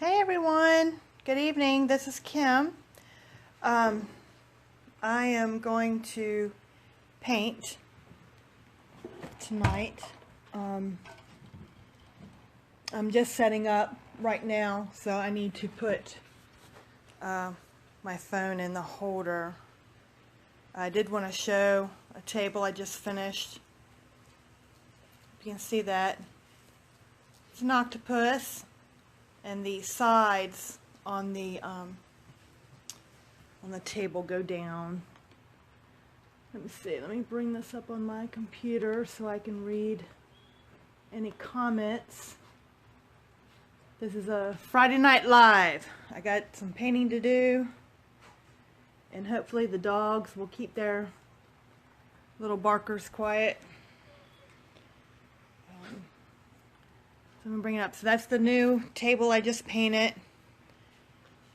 Hey everyone, good evening. This is Kim. I am going to paint tonight. I'm just setting up right now, so I need to put my phone in the holder. I did want to show a table I just finished. You can see that. It's an octopus. And the sides on the table go down. Let me see. Let me bring this up on my computer so I can read any comments. This is a Friday Night Live. I got some painting to do, and hopefully the dogs will keep their little barkers quiet. So I'm going to bring it up. So that's the new table I just painted.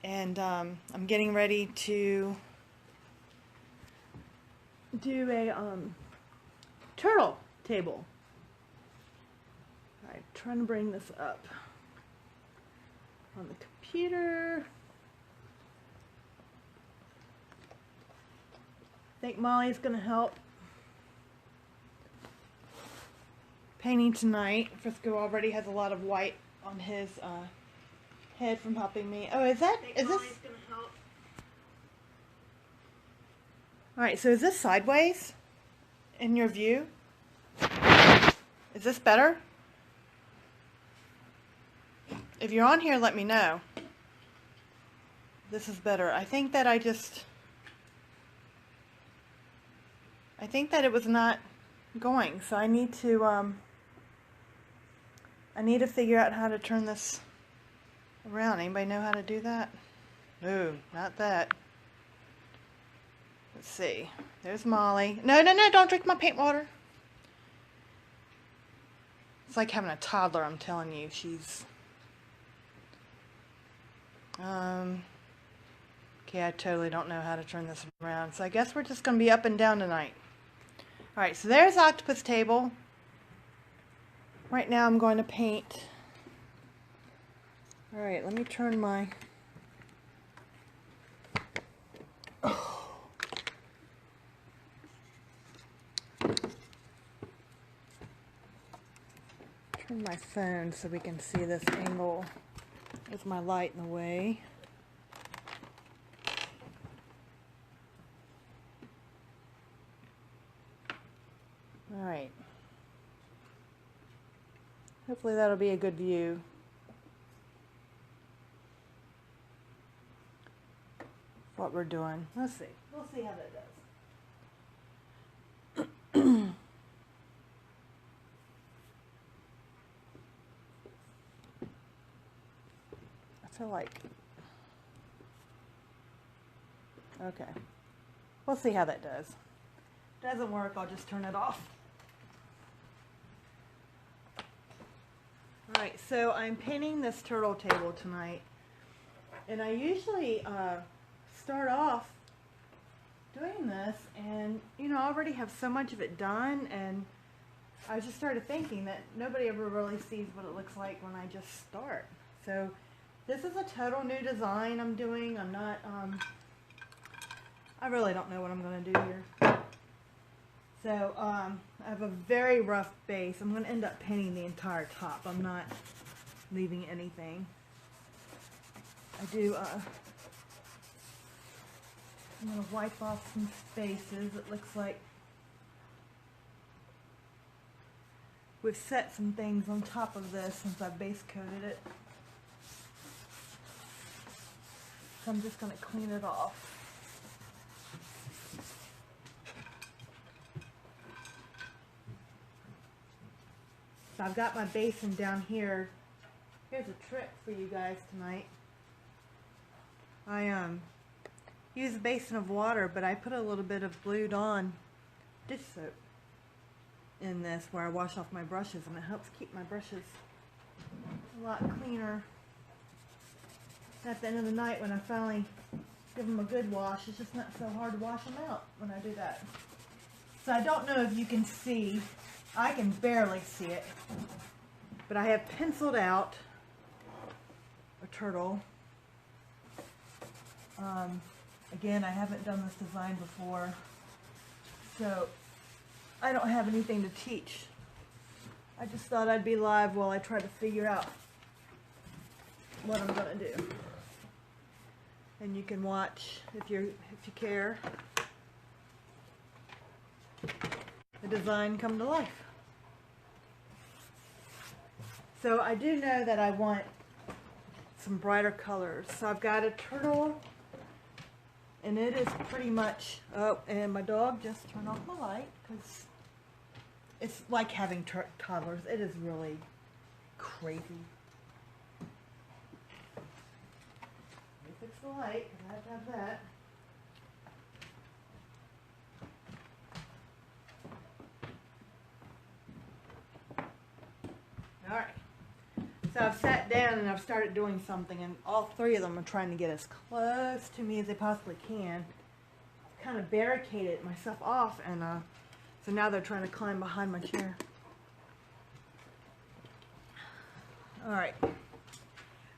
And I'm getting ready to do a turtle table. Alright, trying to bring this up on the computer. I think Molly's going to help painting tonight. Frisco already has a lot of white on his head from helping me. Oh, is this? Alright, so is this sideways in your view? Is this better? If you're on here, let me know. This is better. I think that it was not going, so I need to figure out how to turn this around. Anybody know how to do that? No, not that. Let's see. There's Molly. No, don't drink my paint water. It's like having a toddler, I'm telling you. She's... Okay, I totally don't know how to turn this around. So I guess we're just going to be up and down tonight. Alright, so there's the octopus table. Right now I'm going to paint. Alright, let me turn my... Turn my phone so we can see this angle. There's my light in the way. Alright. Hopefully that'll be a good view. What we're doing. Let's see. We'll see how that does. I feel like... Okay. We'll see how that does. Doesn't work, I'll just turn it off. Alright, so I'm painting this turtle table tonight, and I usually start off doing this, and I already have so much of it done, and I just started thinking that nobody ever really sees what it looks like when I just start. So this is a total new design I'm doing. I'm not, I really don't know what I'm going to do here. So, I have a very rough base. I'm going to end up painting the entire top. I'm not leaving anything. I do, I'm going to wipe off some spaces. It looks like we've set some things on top of this since I base coated it. So I'm just going to clean it off. So I've got my basin down here. Here's a trick for you guys tonight. I use a basin of water, but I put a little bit of glued on dish soap in this where I wash off my brushes, and it helps keep my brushes a lot cleaner. At the end of the night, when I finally give them a good wash, it's just not so hard to wash them out when I do that. So I don't know if you can see. I can barely see it, but I have penciled out a a turtle. Again, I haven't done this design before, so I don't have anything to teach. I just thought I'd be live while I try to figure out what I'm gonna do. And you can watch if you care the design come to life. So I do know that I want some brighter colors. So I've got a turtle, and it is pretty much, oh, and my dog just turned off my light because it's like having toddlers. It is really crazy. Let me fix the light because I have to have that. All right. So I've sat down and I've started doing something, and all three of them are trying to get as close to me as they possibly can. I've kind of barricaded myself off, and so now they're trying to climb behind my chair. All right.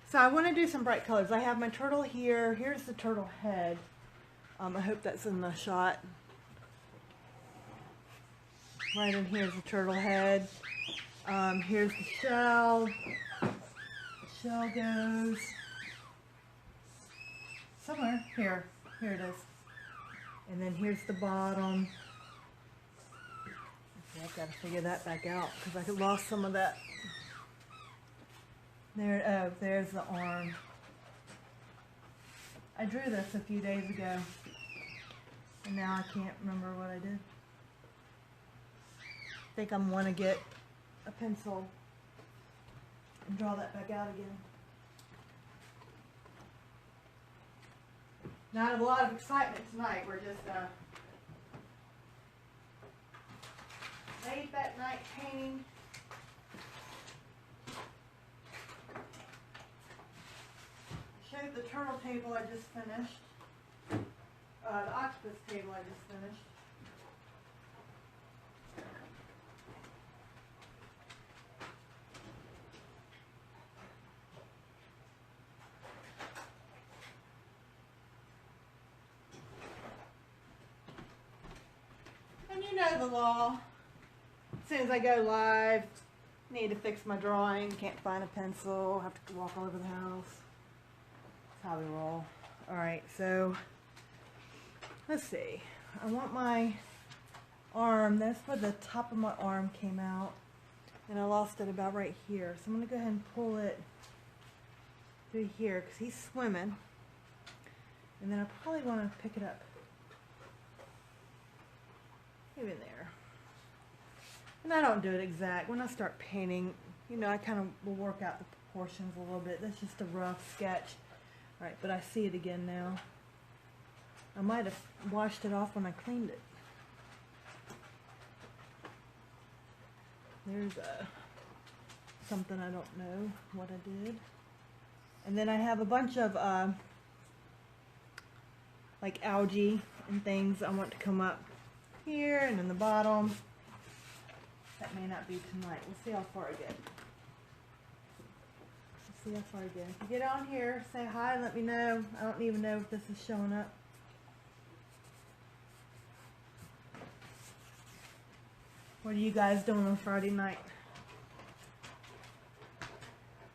So I want to do some bright colors. I have my turtle here. Here's the turtle head. I hope that's in the shot. Right in here's the turtle head. Here's the shell. The shell goes somewhere here. Here it is. And then here's the bottom. Okay, I've got to figure that back out because I lost some of that. There, oh, there's the arm. I drew this a few days ago, and now I can't remember what I did. I think I'm going to get a pencil and draw that back out again. Not a lot of excitement tonight. We're just late that night painting. Showed the turtle table I just finished. The octopus table I just finished. And you know the law. As soon as I go live, need to fix my drawing, can't find a pencil, have to walk all over the house. That's how we roll. Alright, so let's see. I want my arm, that's where the top of my arm came out, and I lost it about right here. So I'm going to go ahead and pull it through here because he's swimming. And then I probably want to pick it up even there. And I don't do it exact. When I start painting, you know, I kind of will work out the proportions a little bit. That's just a rough sketch. Alright, but I see it again now. I might have washed it off when I cleaned it. There's something I don't know what I did. And then I have a bunch of like algae and things I want to come up here and in the bottom. That may not be tonight. We'll see how far I get. We'll see how far I get. If you get on here, say hi, let me know. I don't even know if this is showing up. What are you guys doing on Friday night?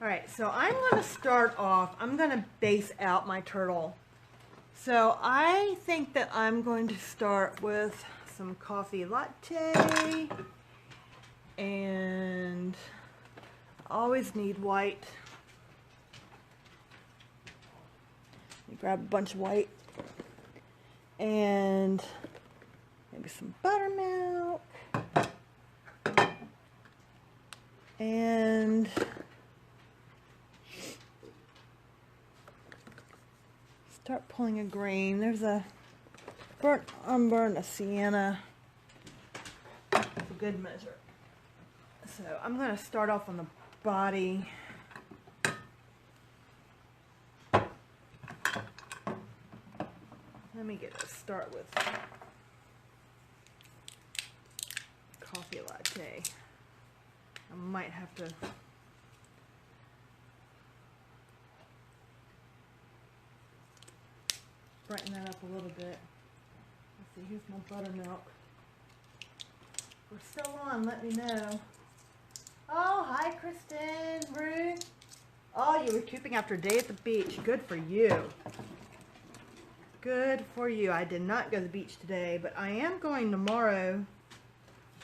Alright, so I'm going to start off, I'm going to base out my turtle. So I think that I'm going to start with some coffee latte, and I always need white. Let me grab a bunch of white, and maybe some buttermilk, and start pulling a grain. There's a burnt umber and a sienna. That's a good measure. So I'm going to start off on the body. Let me start with coffee latte. I might have to brighten that up a little bit. Let's see, here's my buttermilk. If we're still on, let me know. Oh, hi, Kristen, Ruth. Oh, you're recouping after a day at the beach. Good for you. Good for you. I did not go to the beach today, but I am going tomorrow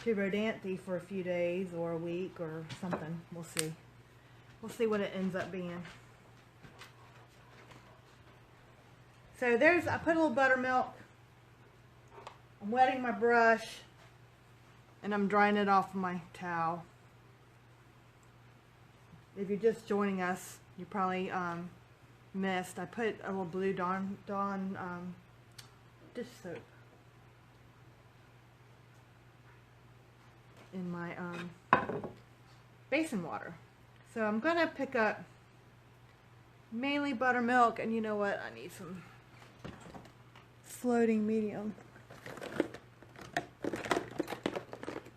to Rodanthe for a few days or a week or something. We'll see. We'll see what it ends up being. So I put a little buttermilk. I'm wetting my brush and I'm drying it off with my towel. If you're just joining us, you probably missed. I put a little Blue Dawn dish soap in my basin water. So I'm gonna pick up mainly buttermilk, and you know what? I need some floating medium.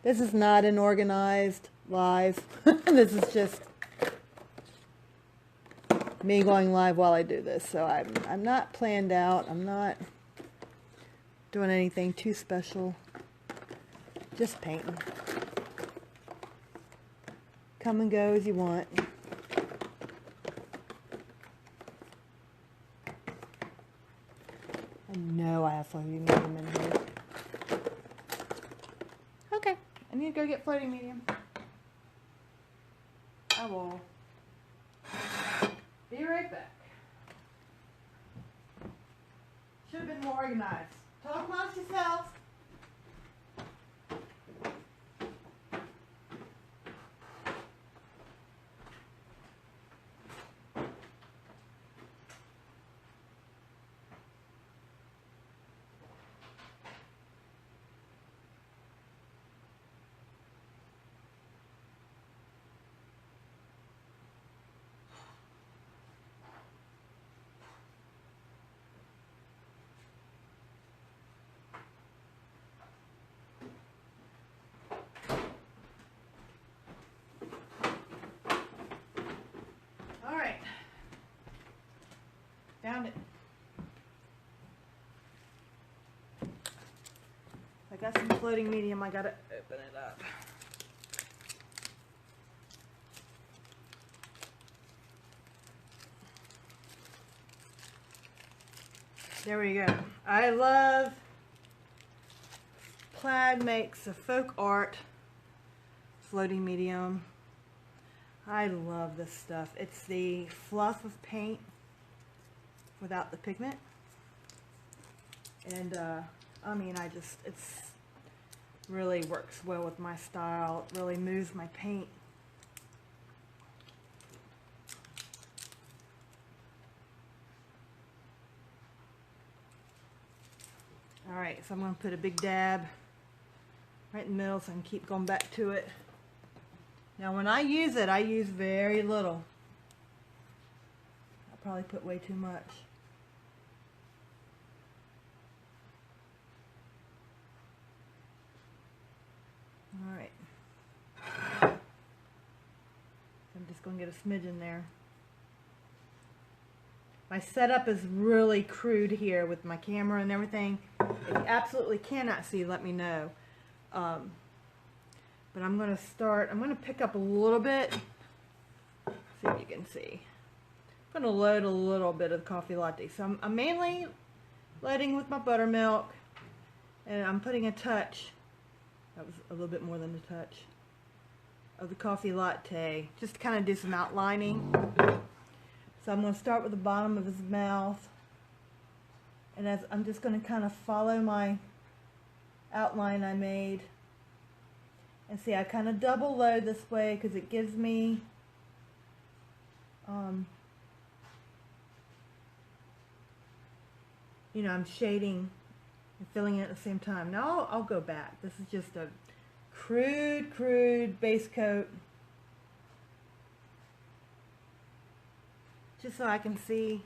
This is not an organized live. This is just me going live while I do this. So I'm not planned out. I'm not doing anything too special. Just painting. Come and go as you want. I know I have floating medium in here. Okay, I need to go get floating medium. I will be right back. Should have been more organized. Talk amongst yourselves. Found it. I got some floating medium. I gotta open it up. There we go. I love Plaid makes a folk art floating medium. I love this stuff. It's the fluff of paint without the pigment, and I mean, it's really works well with my style. It really moves my paint. All right, so I'm going to put a big dab right in the middle so I can keep going back to it. Now when I use it, I use very little. I probably put way too much. All right. I'm just going to get a smidgen there. My setup is really crude here with my camera and everything. If you absolutely cannot see, let me know. But I'm going to pick up a little bit. See if you can see. I'm going to load a little bit of coffee latte. So I'm mainly loading with my buttermilk, and I'm putting a touch. That was a little bit more than a touch of the coffee latte, just to kind of do some outlining. So I'm going to start with the bottom of his mouth, and as I'm just going to kind of follow my outline I made. And see, I kind of double load this way because it gives me you know, I'm shading and filling it at the same time. Now I'll go back. This is just a crude base coat, just so I can see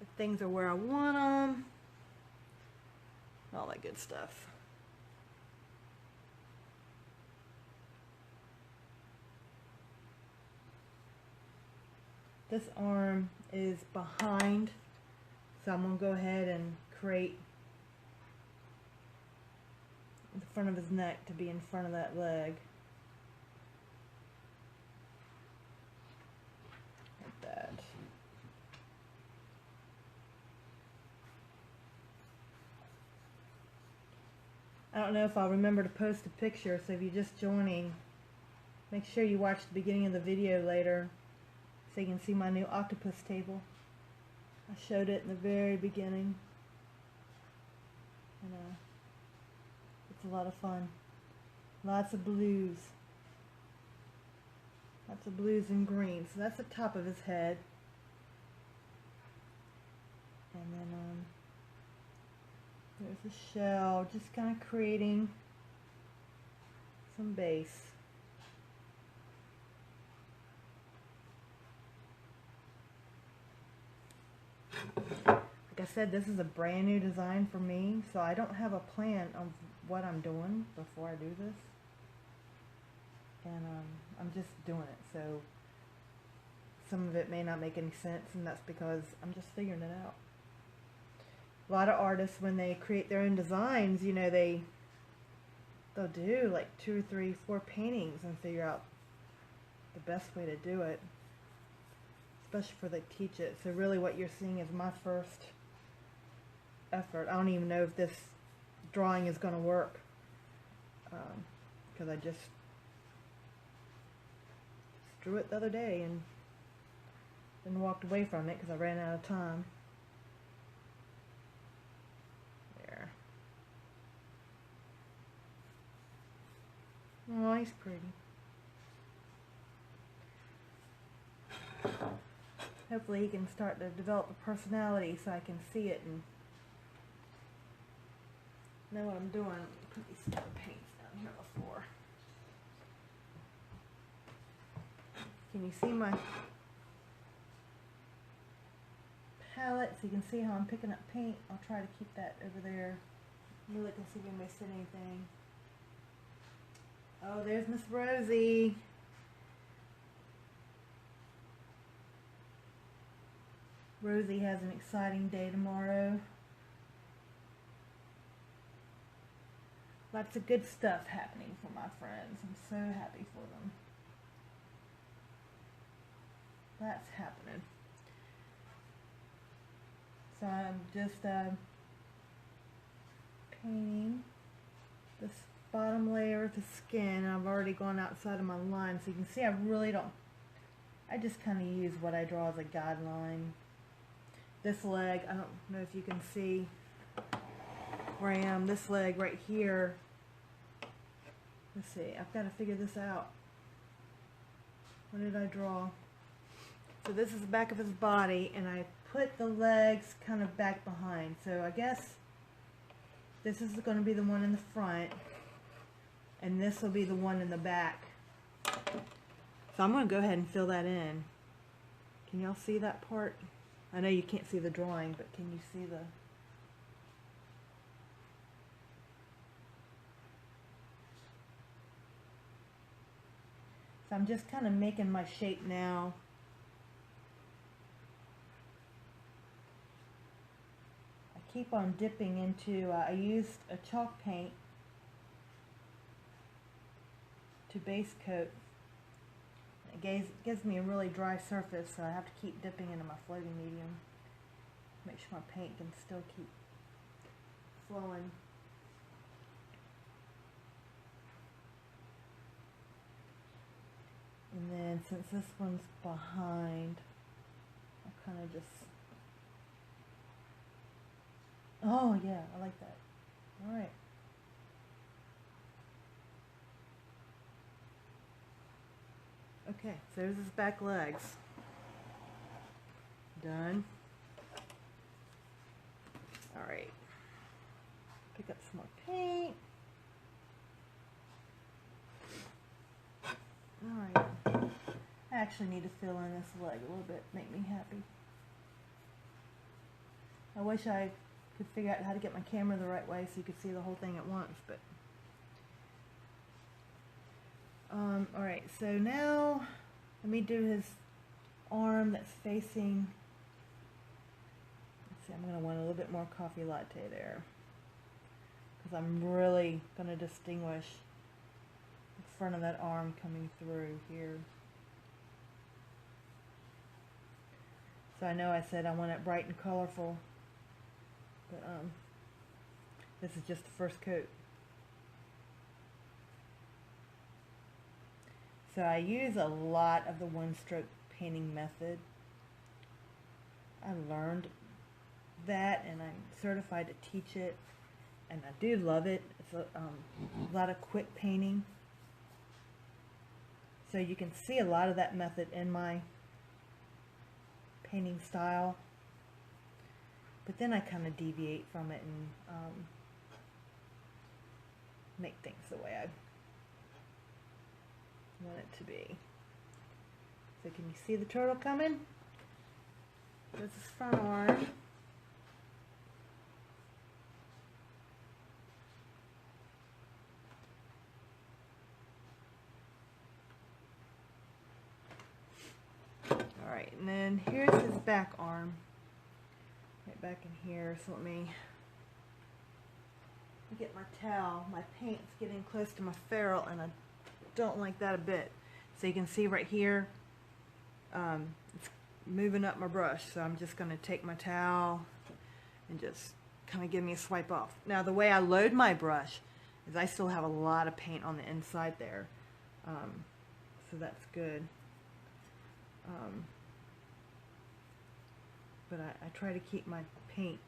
if things are where I want them, all that good stuff. This arm is behind So I'm going to go ahead and create the front of his neck to be in front of that leg. Like that. I don't know if I'll remember to post a picture, so if you're just joining, make sure you watch the beginning of the video later so you can see my new octopus table. I showed it in the very beginning. And it's a lot of fun. Lots of blues. Lots of blues and greens. So that's the top of his head. And then there's the shell, just kind of creating some base. Like I said, this is a brand new design for me, so I don't have a plan of what I'm doing before I do this. And I'm just doing it, so some of it may not make any sense, and that's because I'm just figuring it out. A lot of artists, when they create their own designs, you know, they'll do like 2, 3, 4 paintings and figure out the best way to do it, especially for they teach it. So really what you're seeing is my first effort. I don't even know if this drawing is going to work, because I just drew it the other day and then walked away from it because I ran out of time. There. Oh, he's pretty. Hopefully he can start to develop a personality so I can see it and know what I'm doing. Put these other paints down here on the floor. Can you see my palette so you can see how I'm picking up paint? I'll try to keep that over there. Really can see if I missed anything. Oh, there's Miss Rosie. Rosie has an exciting day tomorrow. Lots of good stuff happening for my friends. I'm so happy for them. That's happening. So I'm just painting this bottom layer of the skin. I've already gone outside of my line, so you can see I really don't, I just kind of use what I draw as a guideline. This leg, I don't know if you can see where I am. This leg right here, let's see, I've got to figure this out. What did I draw? So this is the back of his body, and I put the legs kind of back behind. So I guess this is going to be the one in the front, and this will be the one in the back. So I'm going to go ahead and fill that in. Can y'all see that part? I know you can't see the drawing, but can you see the... So I'm just kind of making my shape now. I keep on dipping into, I used a chalk paint to base coat. It gives me a really dry surface, so I have to keep dipping into my floating medium. Make sure my paint can still keep flowing. And then since this one's behind, I'll kind of just... Oh yeah, I like that. Alright. Okay, so there's his back legs. Done. Alright. Pick up some more paint. Alright. I actually need to fill in this leg a little bit, make me happy. I wish I could figure out how to get my camera the right way so you could see the whole thing at once, but... Alright, so now let me do his arm that's facing, let's See, I'm going to want a little bit more coffee latte there, because I'm really going to distinguish the front of that arm coming through here. So I know I said I want it bright and colorful, but this is just the first coat. So I use a lot of the one-stroke painting method. I learned that, and I'm certified to teach it, and I do love it. It's a lot of quick painting. So you can see a lot of that method in my painting style, but then I kind of deviate from it and make things the way I want it to be. So can you see the turtle coming? There's his front arm. Alright, and then here's his back arm. Right back in here, so let me get my towel. My paint's getting close to my ferrule, and I don't like that a bit. So you can see right here, it's moving up my brush. So I'm just going to take my towel and just kind of give me a swipe off. Now the way I load my brush is I still have a lot of paint on the inside there. So that's good. But I try to keep my paint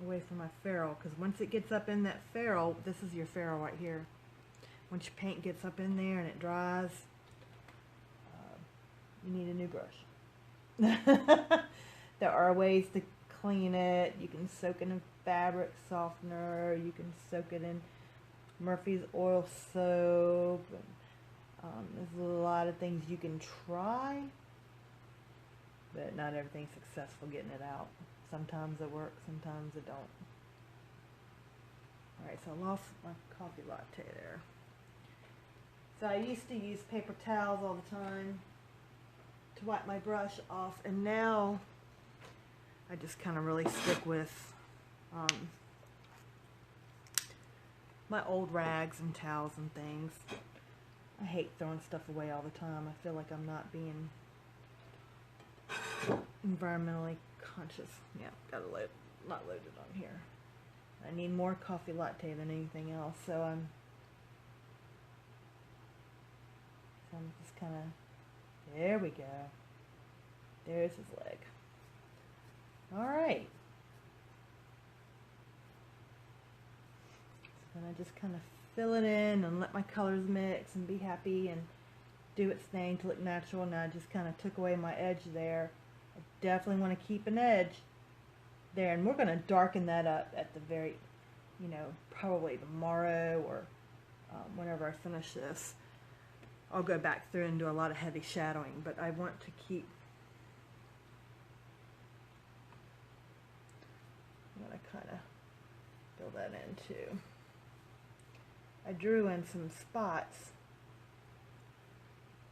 away from my ferrule, because once it gets up in that ferrule, this is your ferrule right here. Once your paint gets up in there and it dries, you need a new brush. There are ways to clean it. You can soak it in fabric softener. You can soak it in Murphy's oil soap. There's a lot of things you can try, but not everything's successful getting it out. Sometimes it works, sometimes it don't. Alright, so I lost my coffee latte there. So I used to use paper towels all the time to wipe my brush off, and now I just kind of really stick with my old rags and towels and things. I hate throwing stuff away all the time. I feel like I'm not being environmentally conscious. Yeah, gotta not loaded on here. I need more coffee latte than anything else, so I'm just kind of, there we go. There's his leg. All right. So then I just kind of fill it in and let my colors mix and be happy and do its thing to look natural. Now I just kind of took away my edge there. I definitely want to keep an edge there, and we're going to darken that up at the very, probably tomorrow or whenever I finish this. I'll go back through and do a lot of heavy shadowing, but I want to keep, I'm going to kind of fill that in too. I drew in some spots,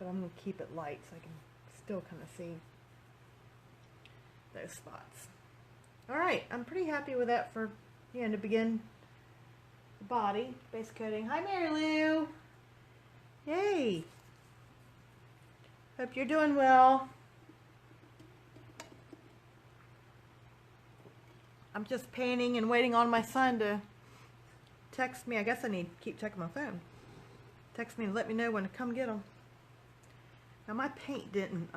but I'm going to keep it light so I can still kind of see those spots. Alright, I'm pretty happy with that for, to begin the body, base coating. Hi, Mary Lou! Yay! Hope you're doing well. I'm just painting and waiting on my son to text me. I guess I need to keep checking my phone. Text me and let me know when to come get him. Now my paint didn't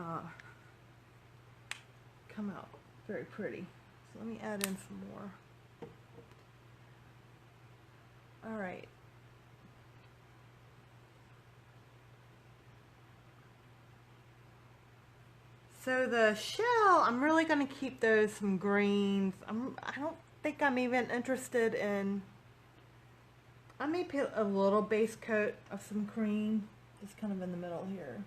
come out very pretty. So let me add in some more. Alright. So the shell, I'm really going to keep those some greens. I don't think I'm even interested in, I may put a little base coat of some cream, just kind of in the middle here.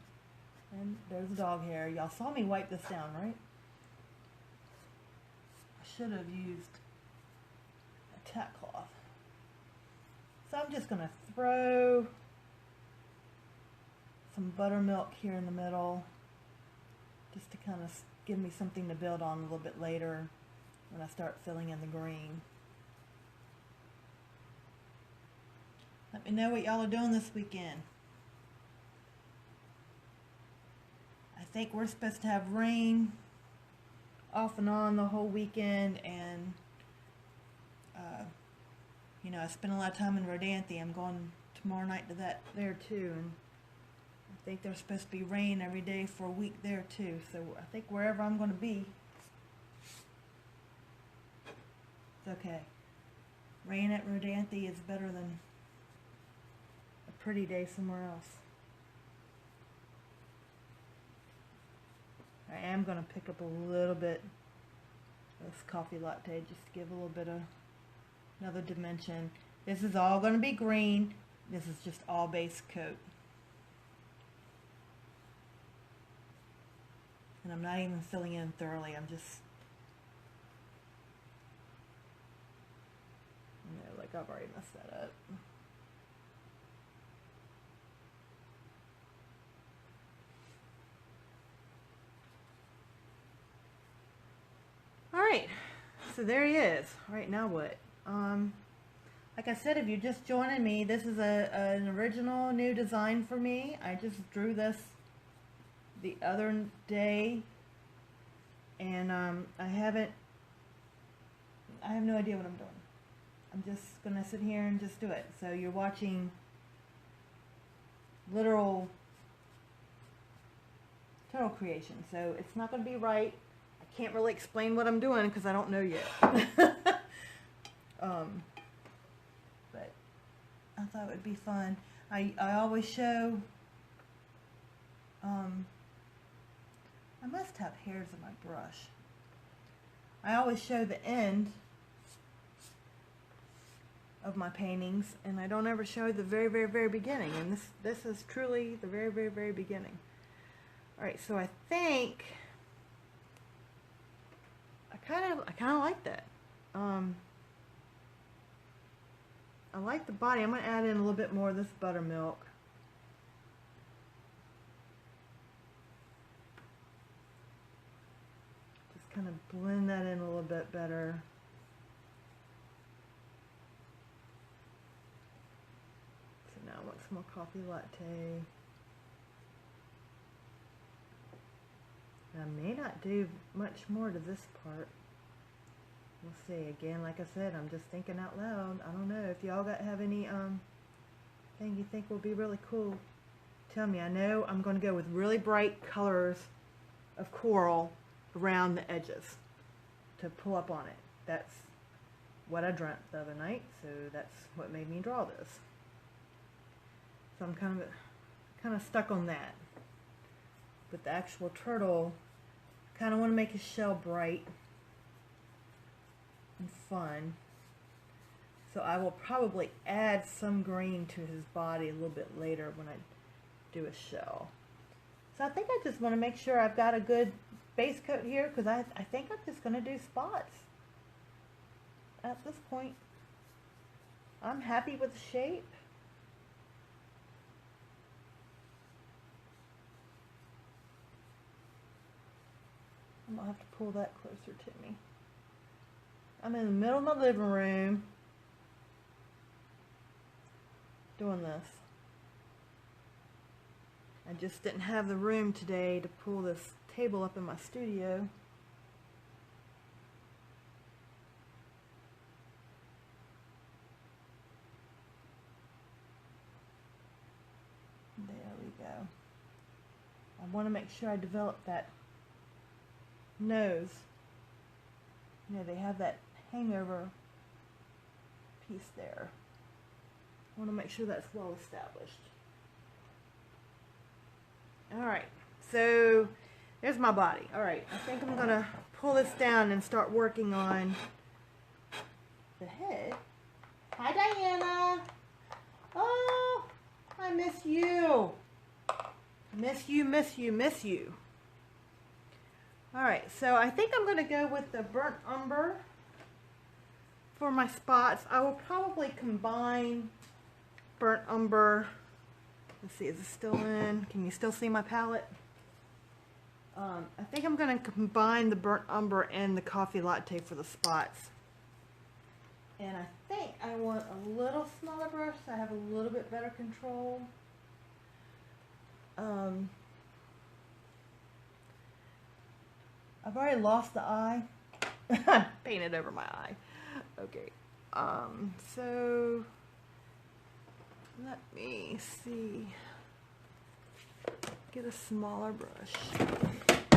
And there's a dog hair. Y'all saw me wipe this down, right? I should have used a tack cloth. So I'm just going to throw some buttermilk here in the middle, just to kind of give me something to build on a little bit later when I start filling in the green. Let me know what y'all are doing this weekend. I think we're supposed to have rain off and on the whole weekend, and you know, I spent a lot of time in Rodanthe. I'm going tomorrow night to that there too, and I think there's supposed to be rain every day for a week there too. So I think wherever I'm going to be, it's okay. Rain at Rodanthe is better than a pretty day somewhere else. I am going to pick up a little bit of this coffee latte just to give a little bit of another dimension. This is all going to be green. This is just all base coat. And I'm not even filling in thoroughly. I'm just, you know, like I've already messed that up. Alright, so there he is. Alright, now what? Like I said, if you're just joining me, this is an original new design for me. I just drew this the other day, and I have no idea what I'm doing. I'm just going to sit here and just do it. So you're watching literal turtle creation. So it's not going to be right. I can't really explain what I'm doing because I don't know yet. But I thought it would be fun. I always show, I must have hairs in my brush. I always show the end of my paintings, and I don't ever show the very, very, very beginning. And this is truly the very, very, very beginning. Alright, so I think I kind of like that. I like the body. I'm going to add in a little bit more of this buttermilk. Just kind of blend that in a little bit better. So now I want some more coffee latte. I may not do much more to this part. We'll see. Again, like I said, I'm just thinking out loud. I don't know if y'all have any thing you think will be really cool. Tell me. I know I'm going to go with really bright colors of coral around the edges to pull up on it. That's what I dreamt the other night, so that's what made me draw this. So I'm kind of stuck on that. But the actual turtle, kind of want to make his shell bright and fun. So I will probably add some green to his body a little bit later when I do a shell. So I think I just want to make sure I've got a good base coat here, because I think I'm just going to do spots. At this point, I'm happy with the shape. I'm going to have to pull that closer to me. I'm in the middle of my living room doing this. I just didn't have the room today to pull this table up in my studio. There we go. I want to make sure I develop that nose. You know, they have that hangover piece there. I want to make sure that's well established. Alright, so there's my body. Alright, I think I'm going to pull this down and start working on the head. Hi, Diana. Oh, I miss you. Miss you, miss you, miss you. Alright, so I think I'm going to go with the burnt umber for my spots. I will probably combine burnt umber. Let's see, is it still in? Can you still see my palette? I think I'm going to combine the burnt umber and the coffee latte for the spots. And I think I want a little smaller brush so I have a little bit better control. I've already lost the eye. Painted over my eye. Okay. So let me see. Get a smaller brush.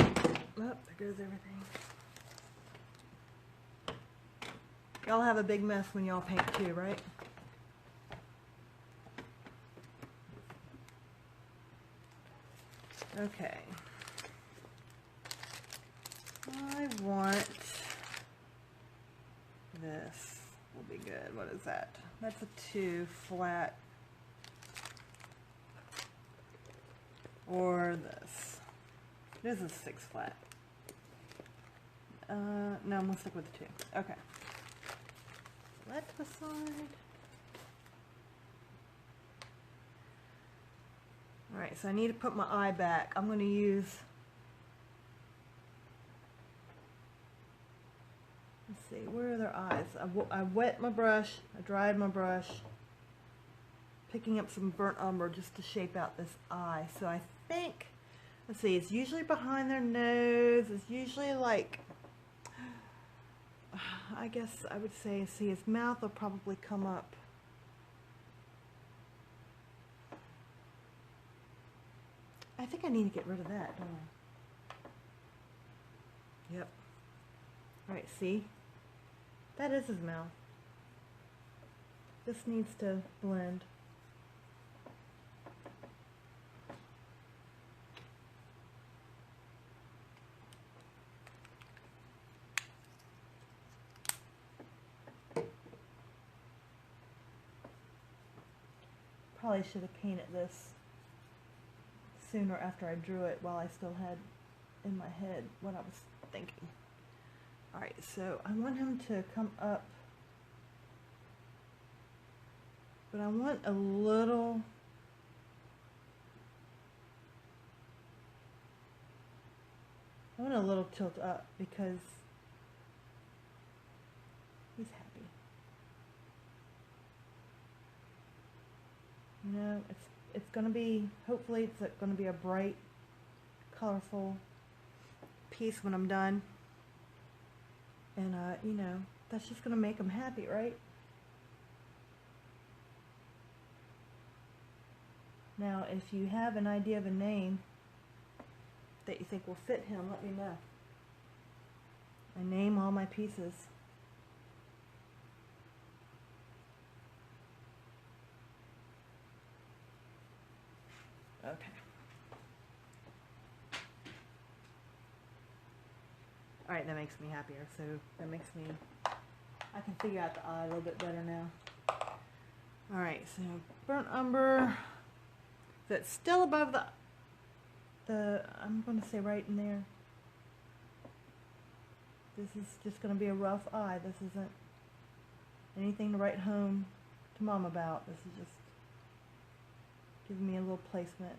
Oh, there goes everything. Y'all have a big mess when y'all paint too, right? Okay. I want this. Will be good. What is that? That's a 2 flat. Or this. This is 6 flat. No, I'm going to stick with the 2. Okay. Let to the side. Alright, so I need to put my eye back. I'm going to use, let's see, where are their eyes? I wet my brush, I dried my brush, picking up some burnt umber just to shape out this eye. So I think, let's see, it's usually behind their nose. It's usually like, I guess I would say, see, his mouth will probably come up. I think I need to get rid of that, don't I? Yep. Alright, see? That is his mouth. This needs to blend. Probably should have painted this sooner after I drew it while I still had in my head what I was thinking. Alright, so I want him to come up, but I want a little, tilt up because he's happy. You know, it's going to be, hopefully it's going to be a bright, colorful piece when I'm done. And, you know, that's just going to make him happy, right? Now, if you have an idea of a name that you think will fit him, let me know. I name all my pieces. Okay. Alright, that makes me happier, so that makes me, I can figure out the eye a little bit better now. Alright, so burnt umber, that's still above the, I'm going to say right in there. This is just going to be a rough eye. This isn't anything to write home to Mom about. This is just giving me a little placement.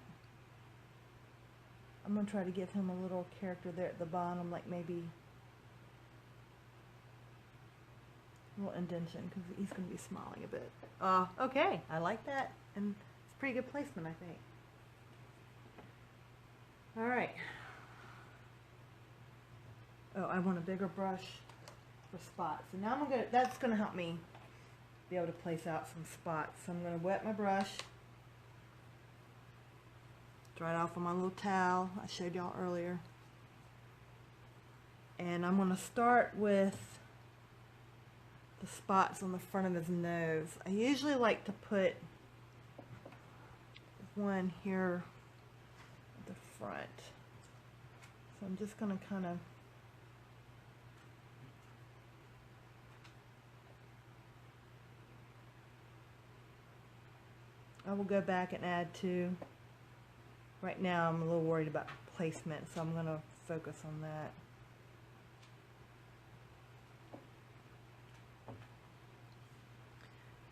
I'm going to try to give him a little character there at the bottom, like maybe a little indentation, because he's going to be smiling a bit. Okay, I like that, and it's pretty good placement, I think. Alright. Oh, I want a bigger brush for spots. So now that's going to help me be able to place out some spots. So I'm going to wet my brush. Dry it off on my little towel I showed y'all earlier. And I'm going to start with the spots on the front of his nose. I usually like to put one here at the front. So I'm just going to kind of I will go back and add two. Right now I'm a little worried about placement, so I'm going to focus on that.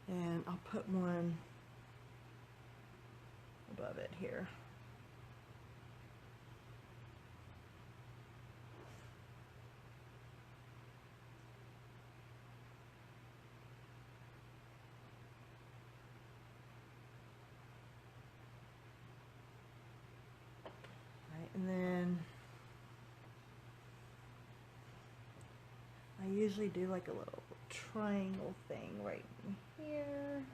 And I'll put one above it here. usually do like a little triangle thing right here.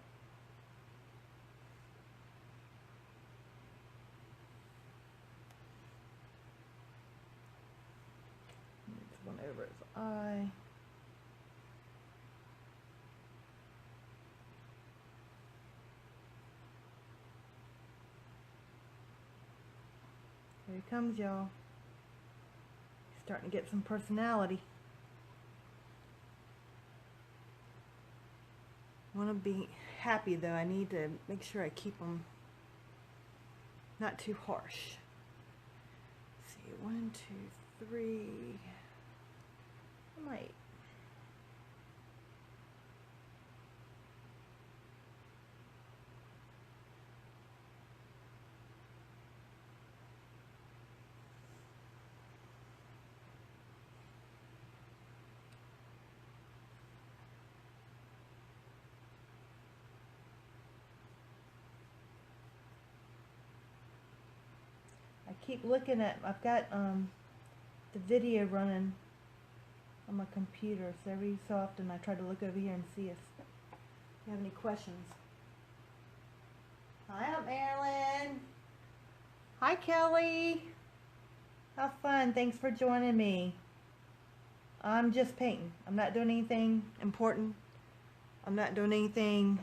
Needs one over his eye. Here he comes, y'all. He's starting to get some personality. I want to be happy though. I need to make sure I keep them not too harsh. Let's see, 1, 2, 3. I might. I keep looking at, I've got the video running on my computer, so every so often I try to look over here and see if you have any questions. Hi, Aunt Marilyn. Hi, Kelly. How fun. Thanks for joining me. I'm just painting. I'm not doing anything important. I'm not doing anything.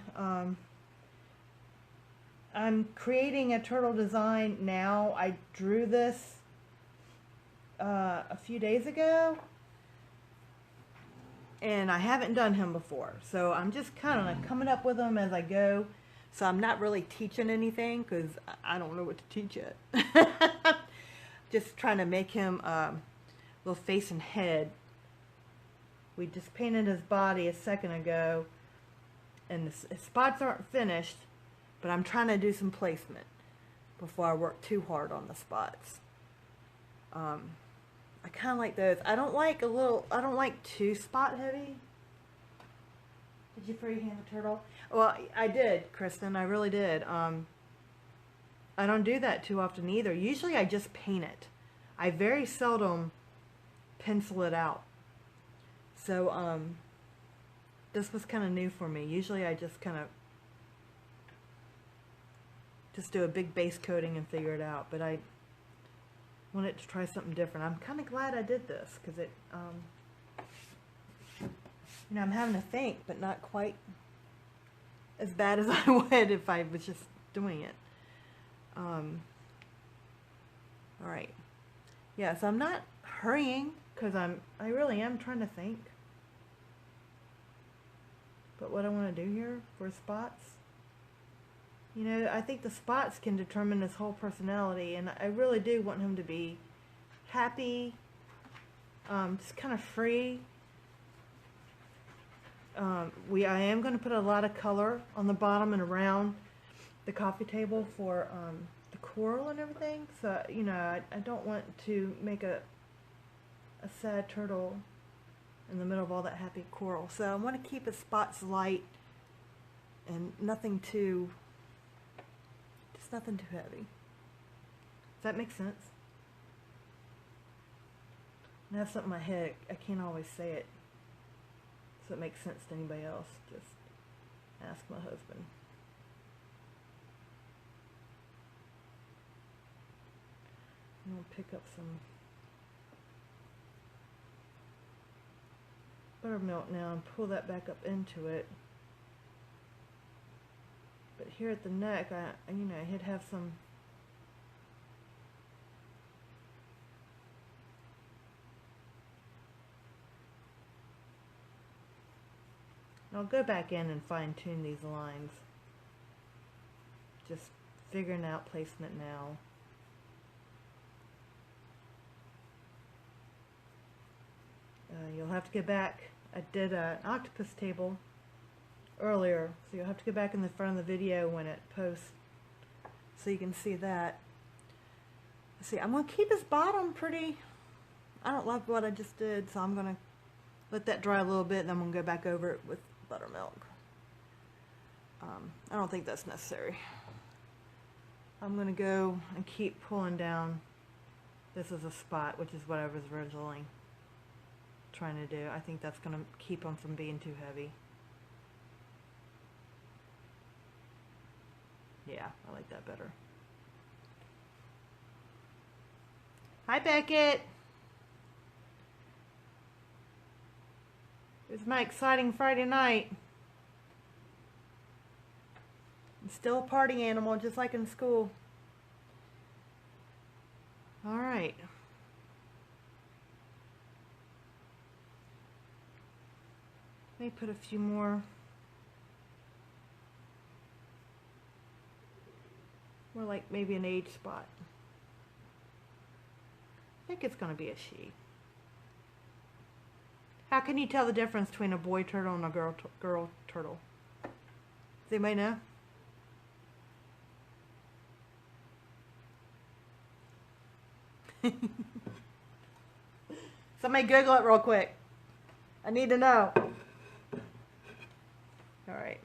I'm creating a turtle design now. I drew this a few days ago, and I haven't done him before, so I'm just kind of coming up with them as I go. So I'm not really teaching anything because I don't know what to teach yet. Just trying to make him little face and head. We just painted his body a second ago, and his spots aren't finished. But I'm trying to do some placement before I work too hard on the spots. I kind of like those. I don't like too spot heavy. Did you freehand the turtle? Well, I did, Kristen. I really did. I don't do that too often either. Usually I just paint it. I very seldom pencil it out. So, this was kind of new for me. Usually I just kind of do a big base coating and figure it out, but I wanted to try something different. I'm kind of glad I did this because it, you know, I'm having to think, but not quite as bad as I would if I was just doing it. All right, yeah. So I'm not hurrying because I really am trying to think. But what I want to do here for spots. You know, I think the spots can determine his whole personality, and I really do want him to be happy, just kind of free. I am going to put a lot of color on the bottom and around the coffee table for the coral and everything. So, you know, I don't want to make a sad turtle in the middle of all that happy coral. So I want to keep his spots light and nothing too heavy. Does that make sense? I have something in my head. I can't always say it so it makes sense to anybody else. Just ask my husband. I'm going to pick up some buttermilk now and pull that back up into it. But here at the neck, you know, he'd have some I'll go back in and fine tune these lines. Just figuring out placement now. You'll have to go back. I did an octopus table earlier, so you'll have to go back in the front of the video when it posts so you can see that. See, I'm going to keep his bottom pretty. I don't love what I just did, so I'm going to let that dry a little bit, and then I'm going to go back over it with buttermilk. I don't think that's necessary. I'm going to go and keep pulling down. This is a spot, which is what I was originally trying to do. I think that's going to keep them from being too heavy. Yeah, I like that better. Hi, Beckett. It's my exciting Friday night. I'm still a party animal, just like in school. All right. Let me put a few more. More like maybe an age spot. I think it's going to be a she. How can you tell the difference between a boy turtle and a girl turtle? Does anybody know? Somebody Google it real quick. I need to know. Alright.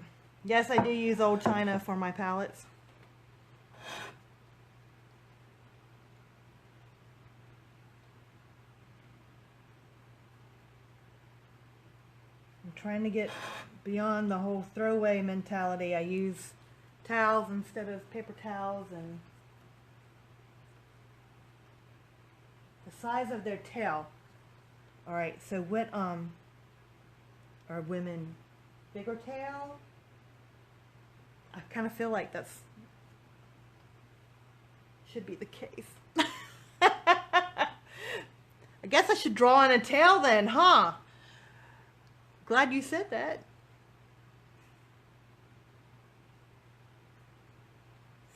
Yes, I do use old china for my palettes. I'm trying to get beyond the whole throwaway mentality. I use towels instead of paper towels, and the size of their tail. Alright, so what are women bigger tail? I kind of feel like that's should be the case. I guess I should draw in a tail then, huh? Glad you said that.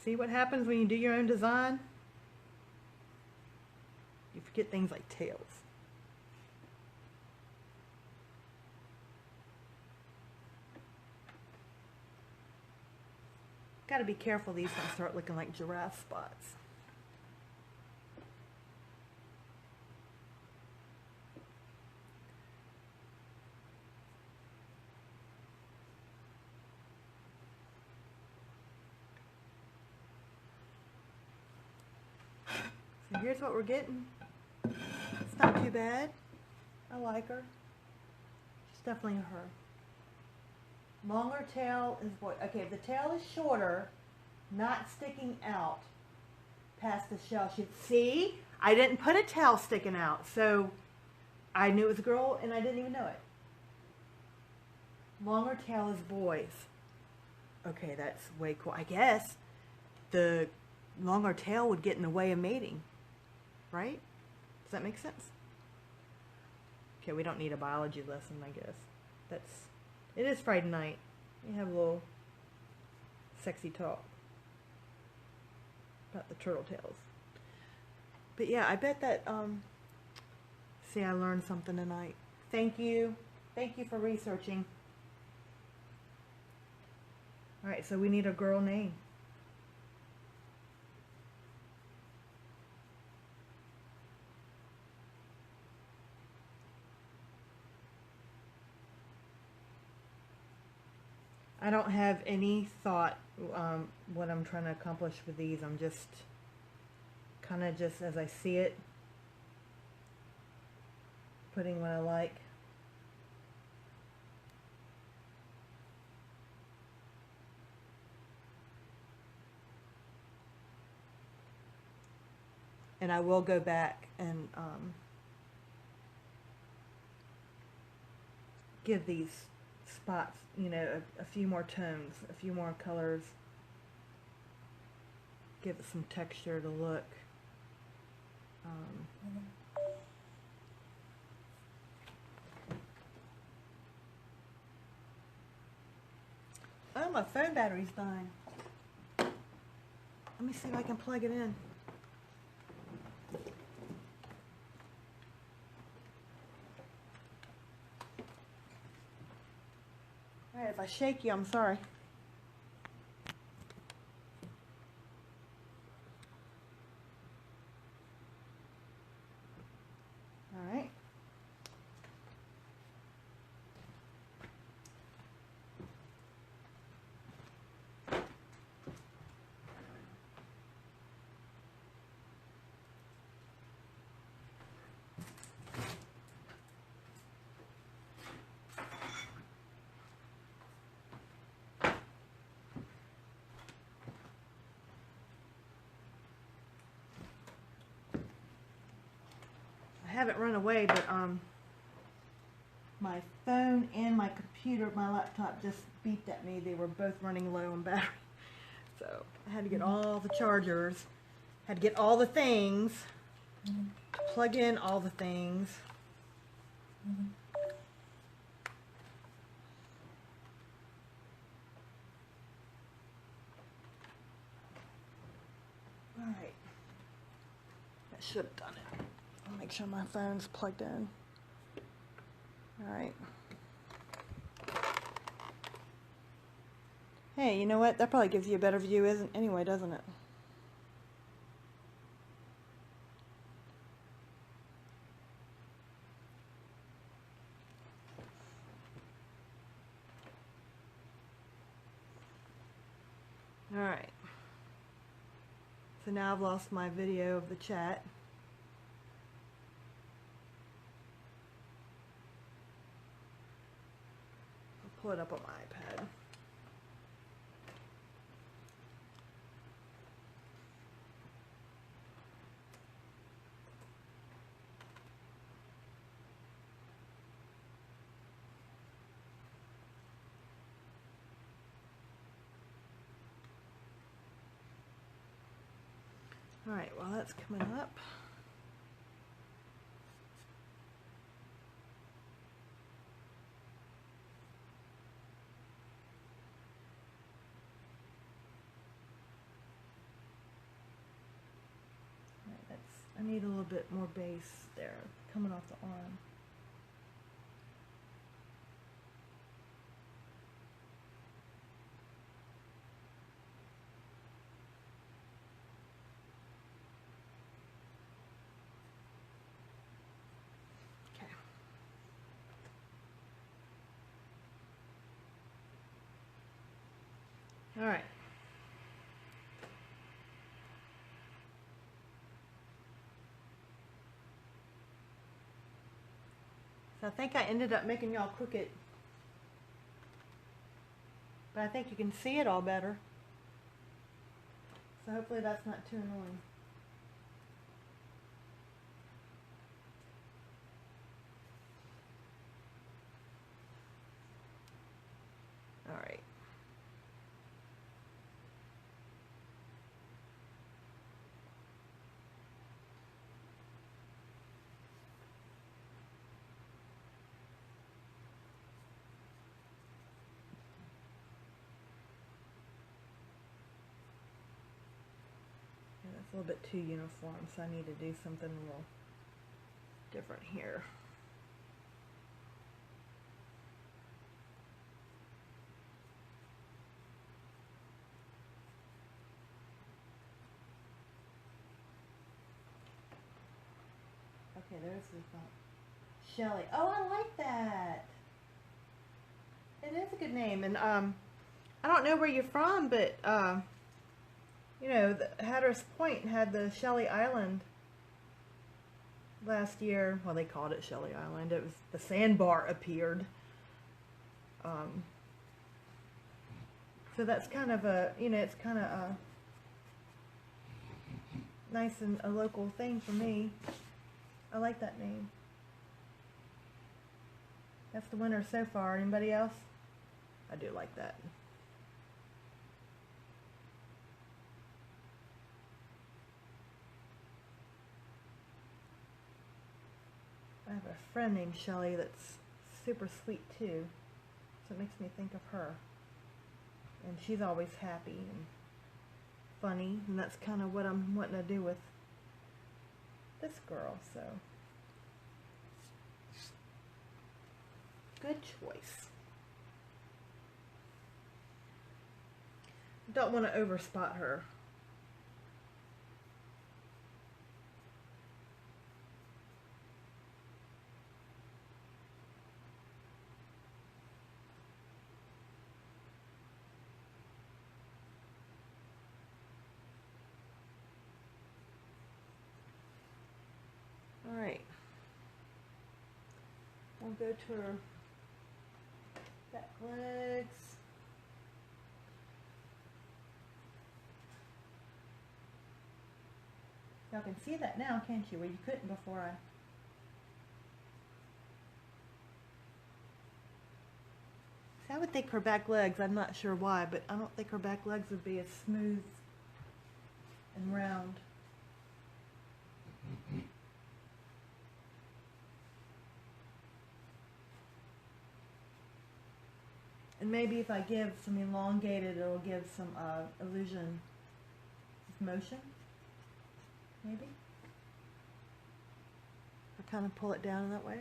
See what happens when you do your own design? You forget things like tails. Got to be careful, these ones start looking like giraffe spots. So here's what we're getting. It's not too bad. I like her. She's definitely a her. Longer tail is boy. Okay, if the tail is shorter, not sticking out past the shell. See, I didn't put a tail sticking out, so I knew it was a girl and I didn't even know it. Longer tail is boys. Okay, that's way cool. I guess the longer tail would get in the way of mating, right? Does that make sense? Okay, we don't need a biology lesson, I guess. It is Friday night. We have a little sexy talk about the turtle tails. But yeah, I bet that, see, I learned something tonight. Thank you. Thank you for researching. Alright, so we need a girl name. I don't have any thought what I'm trying to accomplish with these. I'm just kind of just as I see it, putting what I like. And I will go back and give these spots, you know, a few more tones, a few more colors, give it some texture to look. Oh, my phone battery's dying. Let me see if I can plug it in. Alright, if I shake you, I'm sorry. Alright. have it run away, but my phone and my computer, my laptop just beeped at me. They were both running low on battery. So I had to get all the chargers, had to get all the things, plug in all the things. Alright. That should have done it. I'll make sure my phone's plugged in. Alright. Hey, you know what? That probably gives you a better view anyway, doesn't it? Alright. So now I've lost my video of the chat. I'll pull it up on my iPad. Alright, while that's coming up, I need a little bit more base there, coming off the arm. Okay. All right. So I think I ended up making y'all crooked, but I think you can see it all better. So hopefully that's not too annoying. All right. It's a little bit too uniform, so I need to do something a little different here. Okay, there's the thought. Shelly. Oh, I like that. It is a good name, and I don't know where you're from, but you know, Hatteras Point had the Shelly Island last year. Well, they called it Shelly Island. It was the sandbar appeared. So that's kind of a, you know, it's kind of a nice and a local thing for me. I like that name. That's the winner so far. Anybody else? I do like that. I have a friend named Shelly that's super sweet too, so it makes me think of her. And she's always happy and funny, and that's kind of what I'm wanting to do with this girl, so. Good choice. Don't want to overspot her. All right. We'll go to her back legs. Y'all can see that now, can't you? Well, you couldn't before I I would think her back legs, I'm not sure why, but I don't think her back legs would be as smooth and round. And maybe if I give some elongated, it'll give some illusion of motion. Maybe. Or kind of pull it down in that way.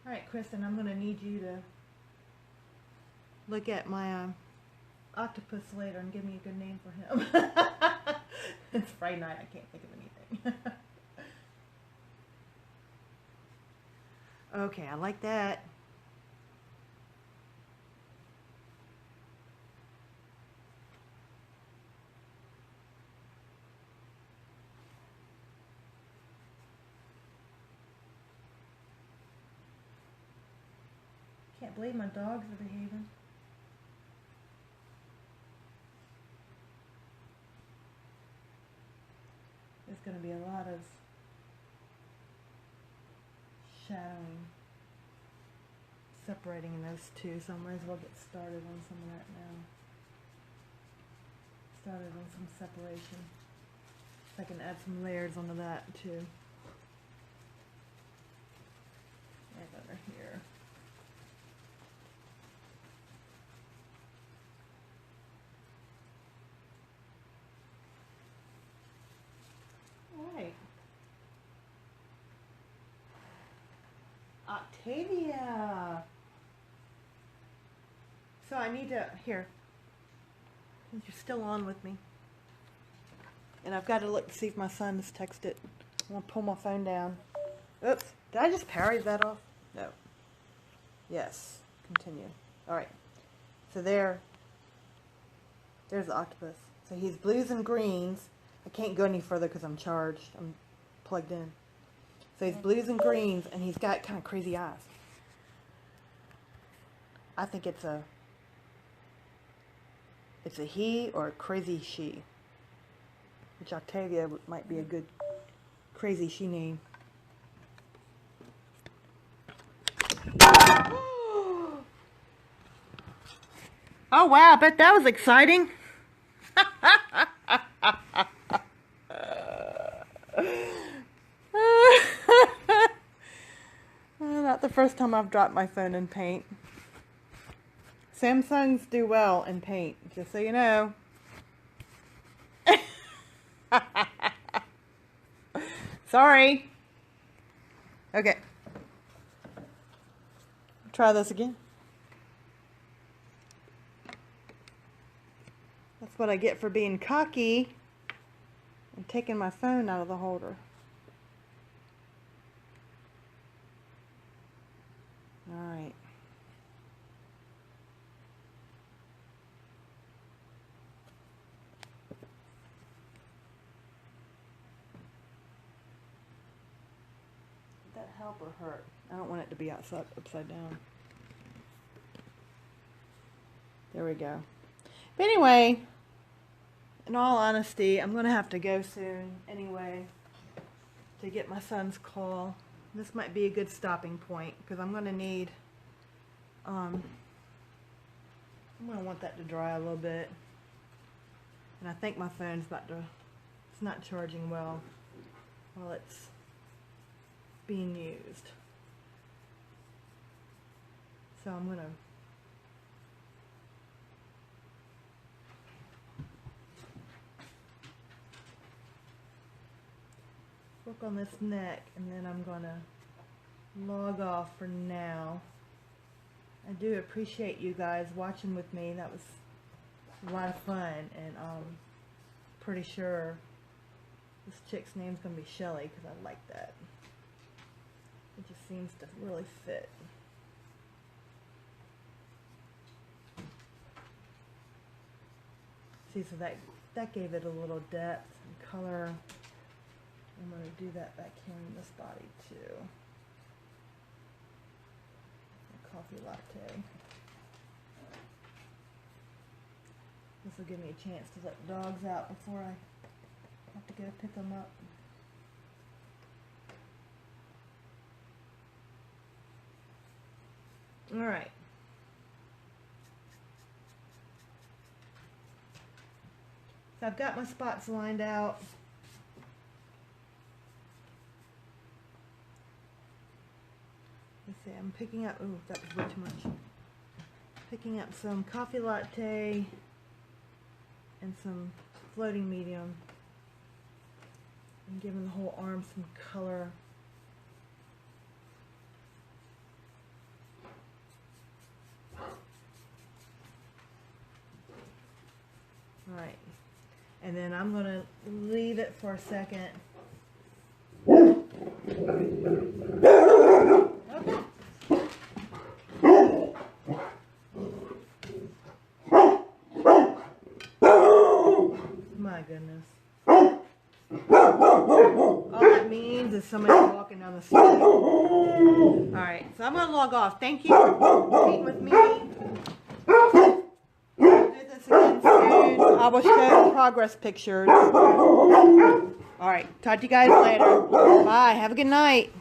All right, Kristen, I'm going to need you to look at my octopus later and give me a good name for him. It's Friday night. I can't think of anything. Okay, I like that. Can't believe my dogs are behaving. There's going to be a lot of shadowing, separating in those two, so I might as well get started on some of that now. Started on some separation. I can add some layers onto that too. Right over here. Right. Octavia. So I need to, here, since you're still on with me, and I've got to look to see if my son's texted. I'm going to pull my phone down. Oops, did I just parry that off? No. Yes, continue. Alright, so there's the octopus. So he's blues and greens. I can't go any further because I'm charged. I'm plugged in. So he's blues and greens, and he's got kind of crazy eyes. I think it's a he or a crazy she. Which Octavia might be a good crazy she name. Oh wow, I bet that was exciting. Not the first time I've dropped my phone in paint. Samsungs do well in paint, just so you know. Sorry. Okay. Try this again. That's what I get for being cocky and taking my phone out of the holder. Alright. Did that help or hurt? I don't want it to be upside down. There we go. But anyway, in all honesty, I'm going to have to go soon anyway to get my son's call. This might be a good stopping point because I'm going to need, I'm going to want that to dry a little bit. And I think my phone's about to, it's not charging well while it's being used. So I'm going to work on this neck, and then I'm gonna log off for now. I do appreciate you guys watching with me. That was a lot of fun, and pretty sure this chick's name's gonna be Shelly because I like that. It just seems to really fit. See, so that gave it a little depth and color. I'm going to do that back here in this body too. A coffee latte. This will give me a chance to let the dogs out before I have to go pick them up. All right. So I've got my spots lined out. Let's see, I'm picking up, oh, that was way too much. Picking up some coffee latte and some floating medium. And giving the whole arm some color. Alright, and then I'm going to leave it for a second. Okay. My goodness. All that means is somebody's walking down the street. Alright, so I'm going to log off. Thank you for being with me. Again soon. I will show progress pictures. Alright, talk to you guys later. Bye. Have a good night.